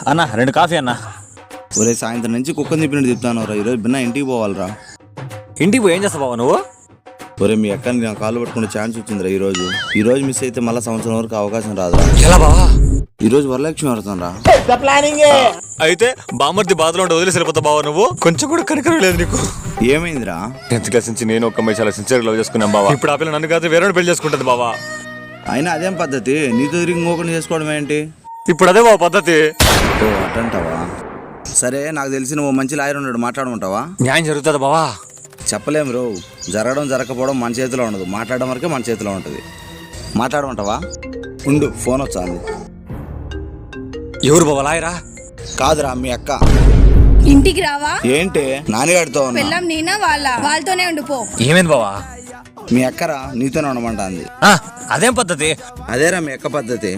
అన్న 2 కాఫీ అన్న. ఒరే సాయంత్రం నుంచి కుక్కని తిప్పినట్టు తిప్పుతాను రా. ఈరోజు బిన్నా ఇంటికి పోవాలరా. ఇంటికి పోయి ఏం చేస్తావు బావ నువ్వు? ఒరే మీ అక్కని నా కాళ్ళు పట్టుకునే ఛాన్స్ వచ్చిందిరా ఈరోజు మిస్ అయితే మళ్ళీ సంవత్సరం వరకు అవకాశం రాదురా. ఎలా బావా? ఈరోజు వరలక్ష్మి వ్రతం రా. అయితే బామర్ది బాధలో ఉంటే వదిలేసి వెళ్ళిపోతా బావా నువ్వు? కొంచెం కూడా కనికరం లేదు నీకు. ఏమైందిరా? 10th క్లాస్ నుంచి నేను ఒక అమ్మాయి చాలా సిన్సియర్ లవ్ చేసుకున్నాం బావా. ఇప్పుడు ఆ పిల్ల నన్ను కాదు వేరే పెళ్లి చేసుకుంటుంది బావా. అయినా అదేం పద్ధతి? నీతో తిరిగి ఇంకొకరిని చేసుకోవడం ఏంటి? ఇప్పుడు అదే బావ పద్ధతి. ఓ అటంటావా? సరే, నాకు తెలిసిన ఓ మంచి లాయర్ ఉన్నాడు, మాట్లాడమంటావా? న్యాయం జరుగుతుంది బావా? చెప్పలేము రో. జరగడం జరగకపోవడం మన చేతిలో ఉండదు, మాట్లాడడం వరకే మన చేతిలో ఉంటుంది. మాట్లాడమంటావా? ఉండు, ఫోన్ వచ్చాను. ఎవరు బావా లాయరా? కాదురా, మీ అక్క. ఇంటికి రావా? ఏంటి నాన్నగాడితో ఉన్నా? పెళ్ళాం నేనా వాళ్ళతోనే ఉండిపో. ఏమైంది బావా? మీ అక్కరా నీతోనే ఉండమంటుంది. అదేం పద్ధతి? అదేరా మీ అక్క పద్ధతి.